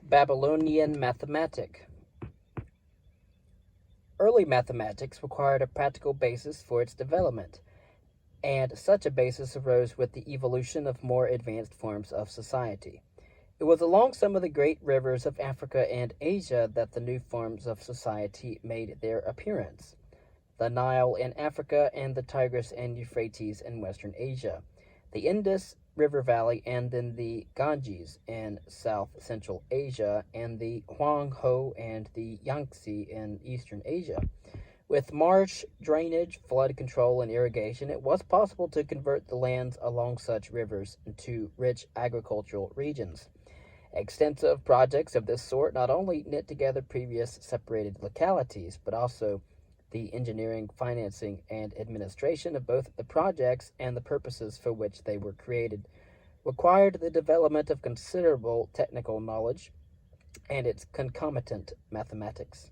Babylonian Mathematic. Early mathematics required a practical basis for its development, and such a basis arose with the evolution of more advanced forms of society. It was along some of the great rivers of Africa and Asia that the new forms of society made their appearance: the Nile in Africa and the Tigris and Euphrates in western Asia, the Indus River Valley and then the Ganges in South Central Asia, and the Huanghe and the Yangtze in Eastern Asia. With marsh drainage, flood control, and irrigation, it was possible to convert the lands along such rivers into rich agricultural regions. Extensive projects of this sort not only knit together previous separated localities, but also the engineering, financing, and administration of both the projects and the purposes for which they were created required the development of considerable technical knowledge and its concomitant mathematics.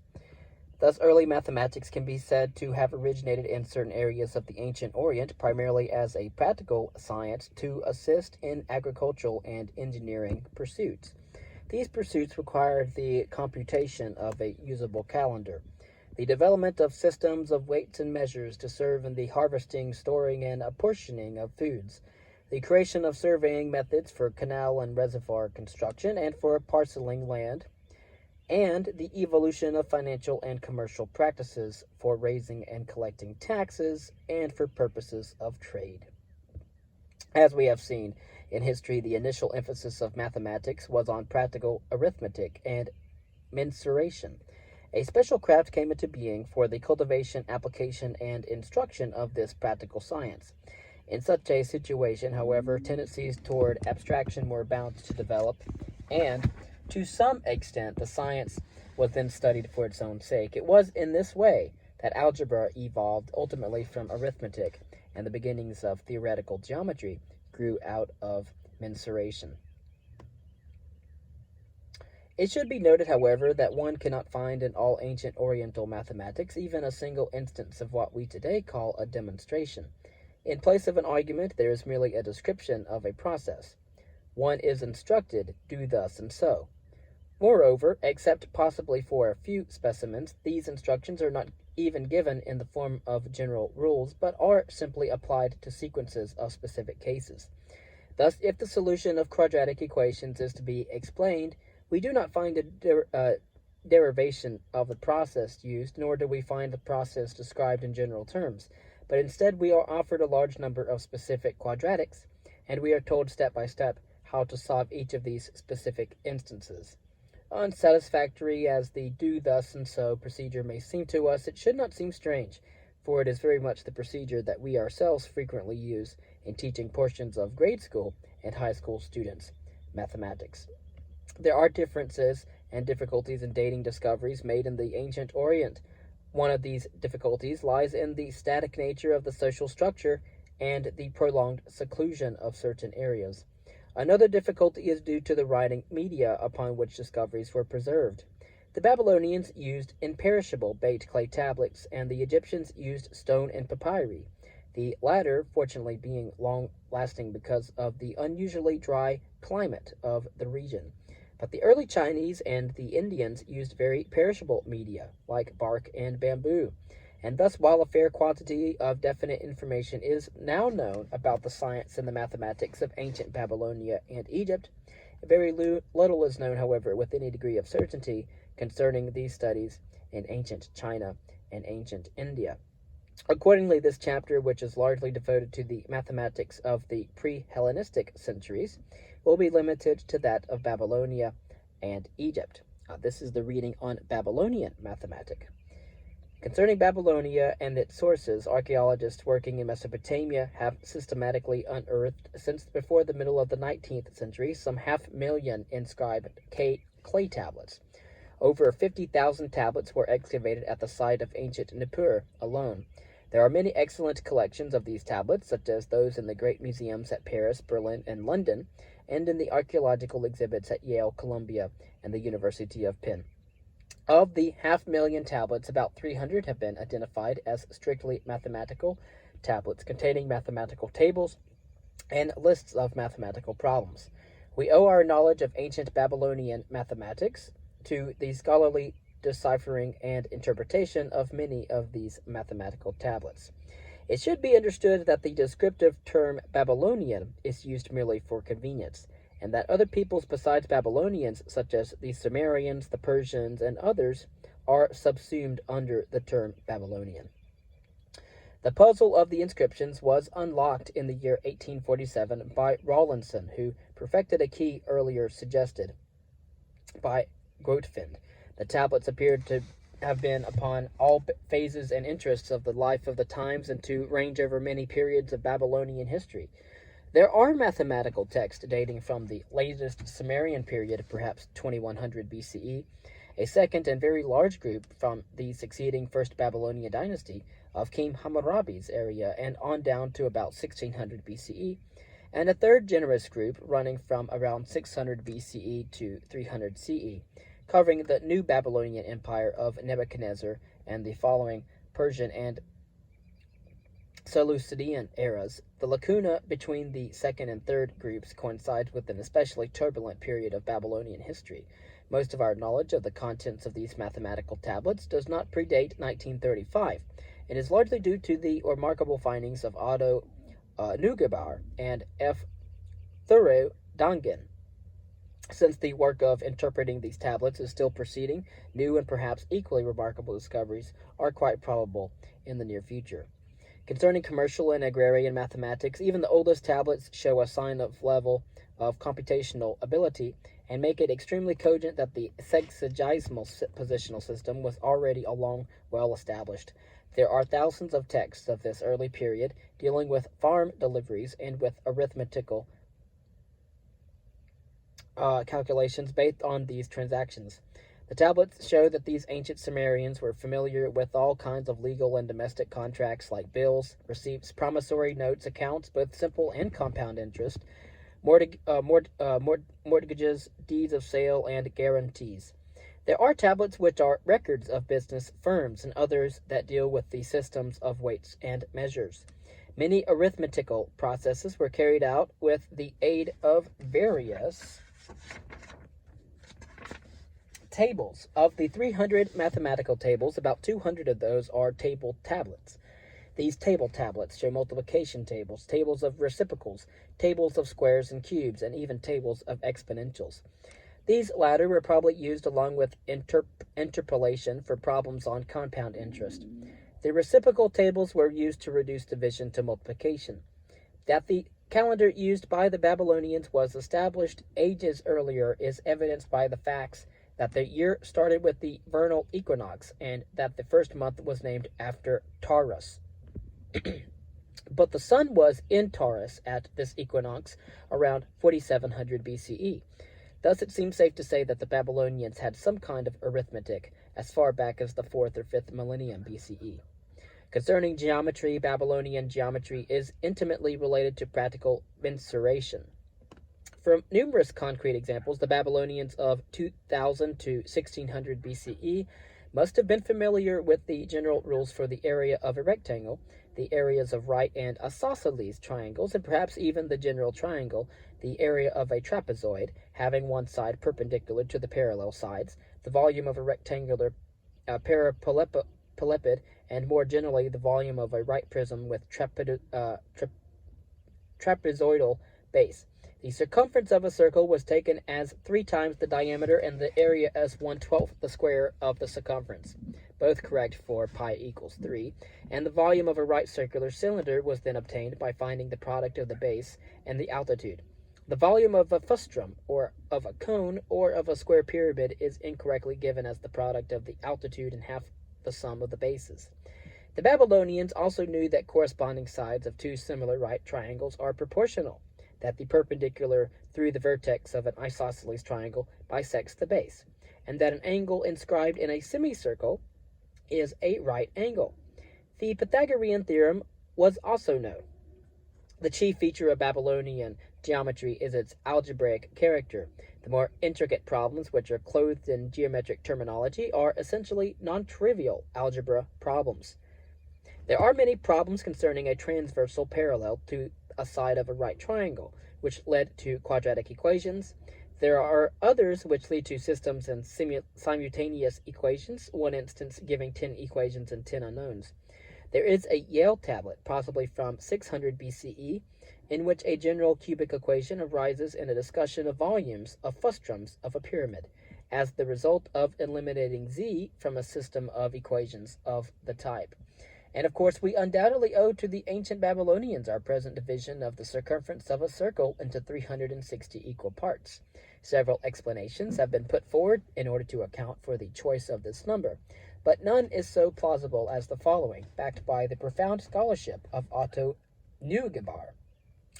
Thus, early mathematics can be said to have originated in certain areas of the ancient Orient, primarily as a practical science to assist in agricultural and engineering pursuits. These pursuits required the computation of a usable calendar, the development of systems of weights and measures to serve in the harvesting, storing, and apportioning of foods, the creation of surveying methods for canal and reservoir construction and for parceling land, and the evolution of financial and commercial practices for raising and collecting taxes and for purposes of trade. As we have seen in history, the initial emphasis of mathematics was on practical arithmetic and mensuration. A special craft came into being for the cultivation, application, and instruction of this practical science. In such a situation, however, tendencies toward abstraction were bound to develop, and to some extent the science was then studied for its own sake. It was in this way that algebra evolved ultimately from arithmetic, and the beginnings of theoretical geometry grew out of mensuration. It should be noted, however, that one cannot find in all ancient Oriental mathematics even a single instance of what we today call a demonstration. In place of an argument, there is merely a description of a process. One is instructed, do thus and so. Moreover, except possibly for a few specimens, these instructions are not even given in the form of general rules, but are simply applied to sequences of specific cases. Thus, if the solution of quadratic equations is to be explained, we do not find a derivation of the process used, nor do we find the process described in general terms, but instead we are offered a large number of specific quadratics, and we are told step by step how to solve each of these specific instances. Unsatisfactory as the do thus and so procedure may seem to us, it should not seem strange, for it is very much the procedure that we ourselves frequently use in teaching portions of grade school and high school students mathematics. There are differences and difficulties in dating discoveries made in the ancient Orient. One of these difficulties lies in the static nature of the social structure and the prolonged seclusion of certain areas. Another difficulty is due to the writing media upon which discoveries were preserved. The Babylonians used imperishable baked clay tablets, and the Egyptians used stone and papyri, the latter fortunately being long-lasting because of the unusually dry climate of the region. But the early Chinese and the Indians used very perishable media, like bark and bamboo, and thus while a fair quantity of definite information is now known about the science and the mathematics of ancient Babylonia and Egypt, very little is known, however, with any degree of certainty concerning these studies in ancient China and ancient India. Accordingly, this chapter, which is largely devoted to the mathematics of the pre-Hellenistic centuries, will be limited to that of Babylonia and Egypt. This is the reading on Babylonian mathematics. Concerning Babylonia and its sources, archaeologists working in Mesopotamia have systematically unearthed, since before the middle of the 19th century, some 500,000 inscribed clay tablets. Over 50,000 tablets were excavated at the site of ancient Nippur alone. There are many excellent collections of these tablets, such as those in the great museums at Paris, Berlin, and London, and in the archaeological exhibits at Yale, Columbia, and the University of Penn. Of the 500,000 tablets, about 300 have been identified as strictly mathematical tablets containing mathematical tables and lists of mathematical problems. We owe our knowledge of ancient Babylonian mathematics to the scholarly deciphering and interpretation of many of these mathematical tablets. It should be understood that the descriptive term Babylonian is used merely for convenience, and that other peoples besides Babylonians, such as the Sumerians, the Persians, and others, are subsumed under the term Babylonian. The puzzle of the inscriptions was unlocked in the year 1847 by Rawlinson, who perfected a key earlier suggested by Grotefend. The tablets appeared to have been upon all phases and interests of the life of the times and to range over many periods of Babylonian history. There are mathematical texts dating from the latest Sumerian period, perhaps 2100 BCE, a second and very large group from the succeeding First Babylonian dynasty of King Hammurabi's area and on down to about 1600 BCE, and a third generous group running from around 600 BCE to 300 CE, covering the new Babylonian Empire of Nebuchadnezzar and the following Persian and Seleucidian eras. The lacuna between the second and third groups coincides with an especially turbulent period of Babylonian history. Most of our knowledge of the contents of these mathematical tablets does not predate 1935, and is largely due to the remarkable findings of Otto Neugebauer and F. Thoreau Dangen. Since the work of interpreting these tablets is still proceeding, new and perhaps equally remarkable discoveries are quite probable in the near future. Concerning commercial and agrarian mathematics, even the oldest tablets show a sign of level of computational ability and make it extremely cogent that the sexagesimal positional system was already long well established. There are thousands of texts of this early period dealing with farm deliveries and with arithmetical calculations based on these transactions. The tablets show that these ancient Sumerians were familiar with all kinds of legal and domestic contracts like bills, receipts, promissory notes, accounts, both simple and compound interest, mortgages, deeds of sale, and guarantees. There are tablets which are records of business firms and others that deal with the systems of weights and measures. Many arithmetical processes were carried out with the aid of various tables. Of the 300 mathematical tables, about 200 of those are table tablets. These table tablets show multiplication tables, tables of reciprocals, tables of squares and cubes, and even tables of exponentials. These latter were probably used along with interpolation for problems on compound interest. The reciprocal tables were used to reduce division to multiplication. That the calendar used by the Babylonians was established ages earlier is evidenced by the facts that the year started with the vernal equinox and that the first month was named after Taurus. But the sun was in Taurus at this equinox around 4700 BCE. Thus it seems safe to say that the Babylonians had some kind of arithmetic as far back as the 4th or 5th millennium BCE. Concerning geometry, Babylonian geometry is intimately related to practical mensuration. From numerous concrete examples, the Babylonians of 2000 to 1600 BCE must have been familiar with the general rules for the area of a rectangle, the areas of right and isosceles triangles, and perhaps even the general triangle, the area of a trapezoid, having one side perpendicular to the parallel sides, the volume of a rectangular parallelepiped, and more generally the volume of a right prism with trapezoidal base. The circumference of a circle was taken as 3 times the diameter and the area as 1/12 the square of the circumference, both correct for pi equals 3, and the volume of a right circular cylinder was then obtained by finding the product of the base and the altitude. The volume of a frustum, or of a cone, or of a square pyramid is incorrectly given as the product of the altitude and half the sum of the bases. The Babylonians also knew that corresponding sides of 2 similar right triangles are proportional, that the perpendicular through the vertex of an isosceles triangle bisects the base, and that an angle inscribed in a semicircle is a right angle. The Pythagorean theorem was also known. The chief feature of Babylonian geometry is its algebraic character. The more intricate problems, which are clothed in geometric terminology, are essentially non-trivial algebra problems. There are many problems concerning a transversal parallel to a side of a right triangle, which led to quadratic equations. There are others which lead to systems and simultaneous equations, one instance giving 10 equations and 10 unknowns. There is a Yale tablet, possibly from 600 BCE, in which a general cubic equation arises in a discussion of volumes of frustrums of a pyramid, as the result of eliminating z from a system of equations of the type. And of course, we undoubtedly owe to the ancient Babylonians our present division of the circumference of a circle into 360 equal parts. Several explanations have been put forward in order to account for the choice of this number, but none is so plausible as the following, backed by the profound scholarship of Otto Neugebauer.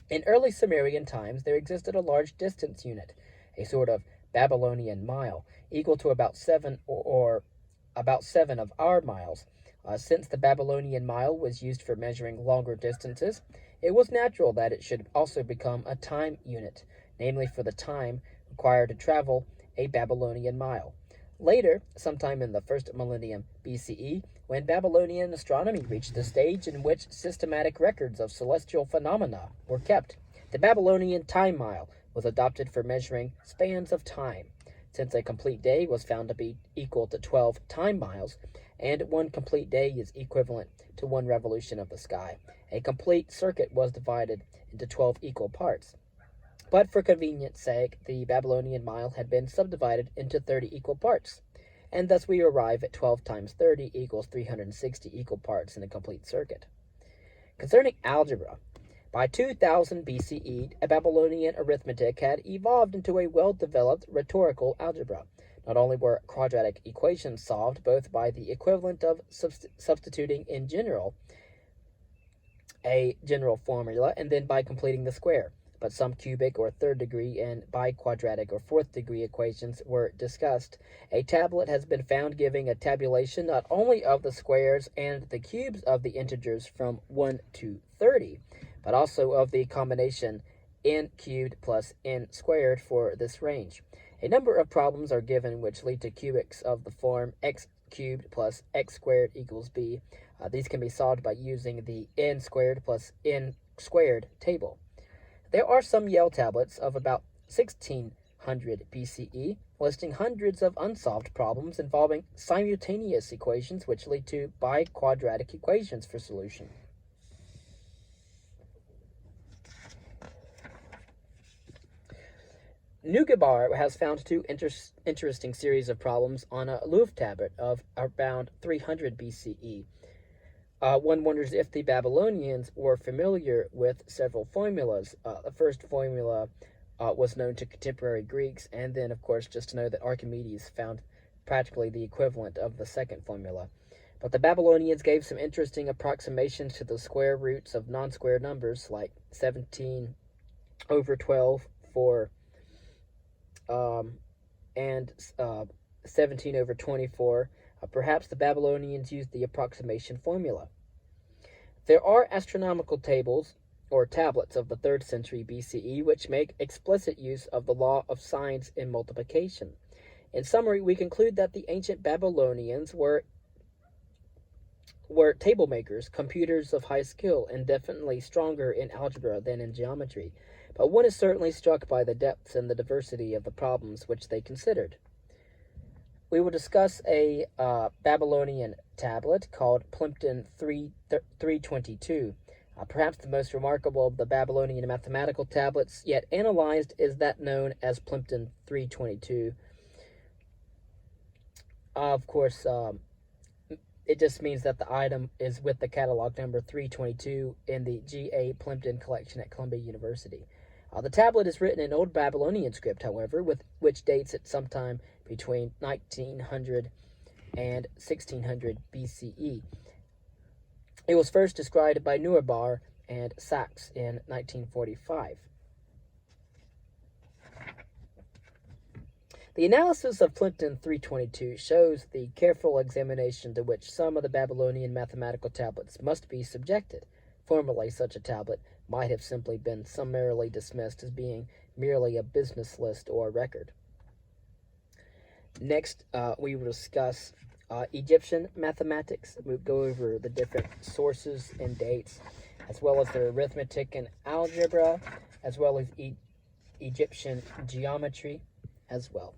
In early Sumerian times, there existed a large distance unit, a sort of Babylonian mile, equal to about 7 of our miles. Since the Babylonian mile was used for measuring longer distances, it was natural that it should also become a time unit, namely for the time required to travel a Babylonian mile. Later, sometime in the first millennium BCE, when Babylonian astronomy reached the stage in which systematic records of celestial phenomena were kept, the Babylonian time mile was adopted for measuring spans of time. Since a complete day was found to be equal to 12 time miles, and one complete day is equivalent to one revolution of the sky, a complete circuit was divided into 12 equal parts. But for convenience sake, the Babylonian mile had been subdivided into 30 equal parts, and thus we arrive at 12 times 30 equals 360 equal parts in a complete circuit. Concerning algebra, by 2000 BCE, a Babylonian arithmetic had evolved into a well-developed rhetorical algebra. Not only were quadratic equations solved both by the equivalent of substituting in general a general formula and then by completing the square, but some cubic or third degree and biquadratic or fourth degree equations were discussed. A tablet has been found giving a tabulation not only of the squares and the cubes of the integers from 1 to 30, but also of the combination n cubed plus n squared for this range. A number of problems are given which lead to cubics of the form x cubed plus x squared equals b. These can be solved by using the n squared plus n squared table. There are some Yale tablets of about 1600 BCE listing hundreds of unsolved problems involving simultaneous equations which lead to biquadratic equations for solution. Neugebauer has found two interesting series of problems on a Louvre tablet of around 300 BCE. One wonders if the Babylonians were familiar with several formulas. The first formula was known to contemporary Greeks, and then, of course, just to know that Archimedes found practically the equivalent of the second formula. But the Babylonians gave some interesting approximations to the square roots of non-square numbers, like 17 over 12 for and 17 over 24. Perhaps the Babylonians used the approximation formula. There are astronomical tables or tablets of the 3rd century BCE which make explicit use of the law of signs in multiplication. In summary, we conclude that the ancient Babylonians were table makers, computers of high skill, and definitely stronger in algebra than in geometry. But one is certainly struck by the depths and the diversity of the problems which they considered. We will discuss a Babylonian tablet called Plimpton 322. Perhaps the most remarkable of the Babylonian mathematical tablets yet analyzed is that known as Plimpton 322. Of course, it just means that the item is with the catalog number 322 in the G.A. Plimpton collection at Columbia University. The tablet is written in Old Babylonian script, however, which dates at sometime between 1900 and 1600 BCE. It was first described by Neugebauer and Sachs in 1945. The analysis of Plimpton 322 shows the careful examination to which some of the Babylonian mathematical tablets must be subjected. Formerly, such a tablet might have simply been summarily dismissed as being merely a business list or record. Next, we will discuss Egyptian mathematics. We'll go over the different sources and dates. as well as their arithmetic and algebra, as well as Egyptian geometry as well.